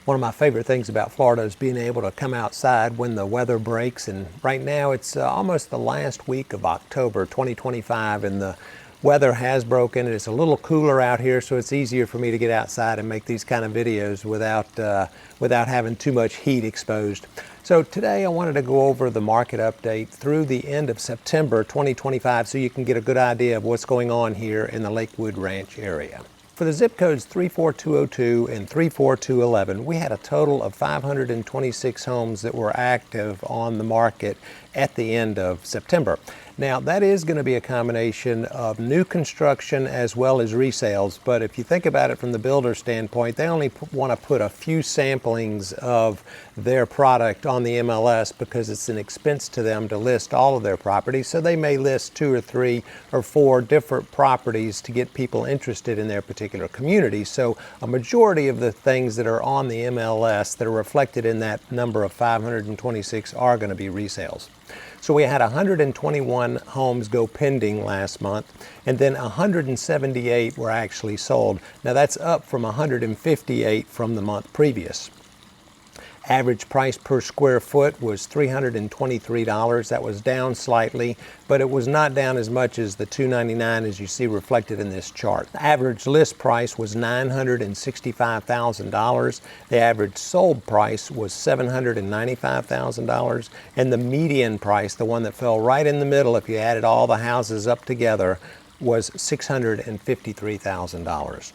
One of my favorite things about Florida is being able to come outside when the weather breaks, and right now it's almost the last week of October 2025 and the weather has broken and it's a little cooler out here, so it's easier for me to get outside and make these kind of videos without having too much heat exposed. So today I wanted to go over the market update through the end of September 2025 so you can get a good idea of what's going on here in the Lakewood Ranch area. For the zip codes 34202 and 34211, we had a total of 526 homes that were active on the market at the end of September. Now, that is going to be a combination of new construction as well as resales, but if you think about it from the builder standpoint, they only want to put a few samplings of their product on the MLS because it's an expense to them to list all of their properties, so they may list 2 or 3 or 4 different properties to get people interested in their particular community. So a majority of the things that are on the MLS that are reflected in that number of 526 are going to be resales. So we had 121 homes go pending last month, and then 178 were actually sold. Now that's up from 158 from the month previous. Average price per square foot was $323. That was down slightly, but it was not down as much as the $299 as you see reflected in this chart. The average list price was $965,000. The average sold price was $795,000. And the median price, the one that fell right in the middle if you added all the houses up together, was $653,000.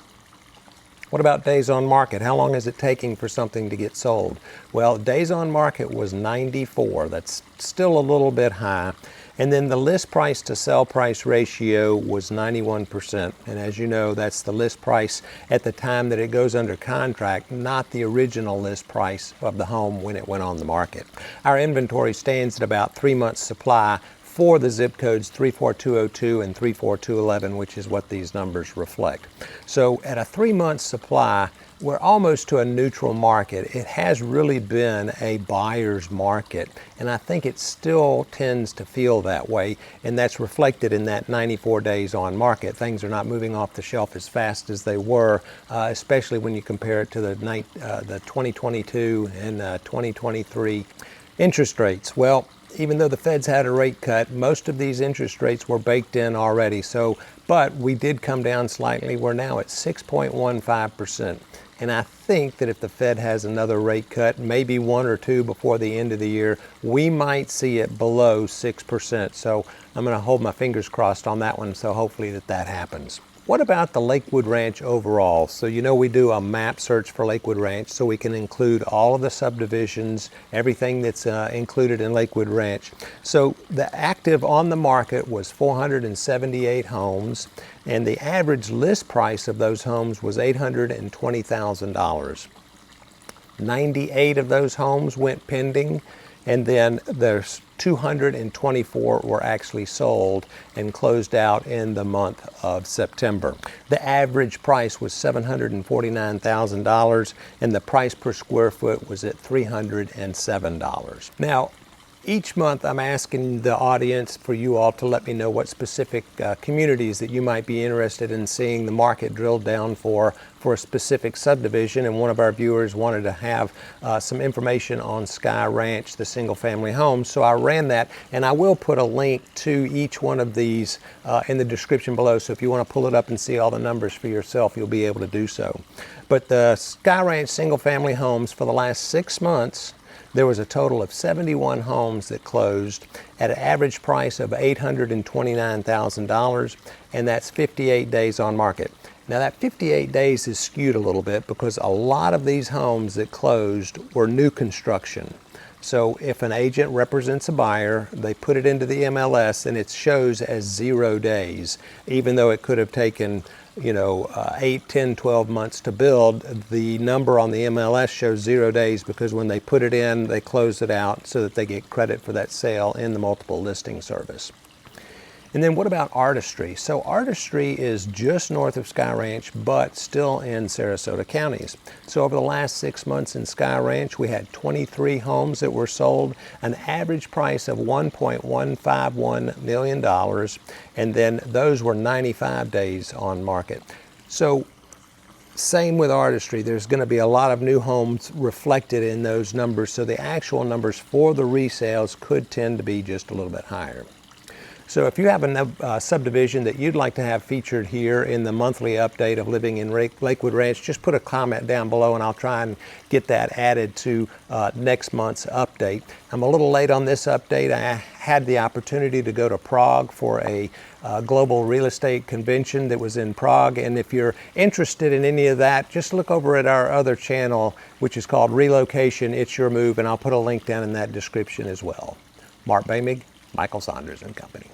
What about days on market? How long is it taking for something to get sold? Well, days on market was 94. That's still a little bit high. And then the list price to sell price ratio was 91%. And as you know, that's the list price at the time that it goes under contract, not the original list price of the home when it went on the market. Our inventory stands at about 3 months supply for the zip codes 34202 and 34211, which is what these numbers reflect. So at a 3-month supply, we're almost to a neutral market. It has really been a buyer's market, and I think it still tends to feel that way, and that's reflected in that 94 days on market. Things are not moving off the shelf as fast as they were, especially when you compare it to the 2022 and 2023 interest rates. Well, even though the Fed's had a rate cut, most of these interest rates were baked in already. But we did come down slightly. We're now at 6.15%. And I think that if the Fed has another rate cut, maybe 1 or 2 before the end of the year, we might see it below 6%. So I'm going to hold my fingers crossed on that one, so hopefully that happens. What about the Lakewood Ranch overall? So you know we do a map search for Lakewood Ranch so we can include all of the subdivisions, everything that's included in Lakewood Ranch. So the active on the market was 478 homes, and the average list price of those homes was $820,000. 98 of those homes went pending, and then there's 224 were actually sold and closed out in the month of September. The average price was $749,000, and the price per square foot was at $307. Now, each month I'm asking the audience for you all to let me know what specific communities that you might be interested in seeing the market drilled down for a specific subdivision, and one of our viewers wanted to have some information on Sky Ranch, the single family homes. So I ran that, and I will put a link to each one of these in the description below, so if you want to pull it up and see all the numbers for yourself, you'll be able to do so. But the Sky Ranch single family homes for the last 6 months, there was a total of 71 homes that closed at an average price of $829,000, and that's 58 days on market. Now that 58 days is skewed a little bit because a lot of these homes that closed were new construction. So if an agent represents a buyer, they put it into the MLS and it shows as 0 days, even though it could have taken 8, 10, 12 months to build. The number on the MLS shows 0 days because when they put it in, they close it out so that they get credit for that sale in the multiple listing service. And then what about Artistry? So Artistry is just north of Sky Ranch, but still in Sarasota counties. So over the last 6 months in Sky Ranch, we had 23 homes that were sold, an average price of $1.151 million, and then those were 95 days on market. So Same with artistry. There's going to be a lot of new homes reflected in those numbers, so the actual numbers for the resales could tend to be just a little bit higher. So if you have a subdivision that you'd like to have featured here in the monthly update of Living in Lakewood Ranch, just put a comment down below and I'll try and get that added to next month's update. I'm a little late on this update. I had the opportunity to go to Prague for a global real estate convention that was in Prague, and if you're interested in any of that, just look over at our other channel, which is called Relocation, It's Your Move, and I'll put a link down in that description as well. Mark Bamig, Michael Saunders and Company.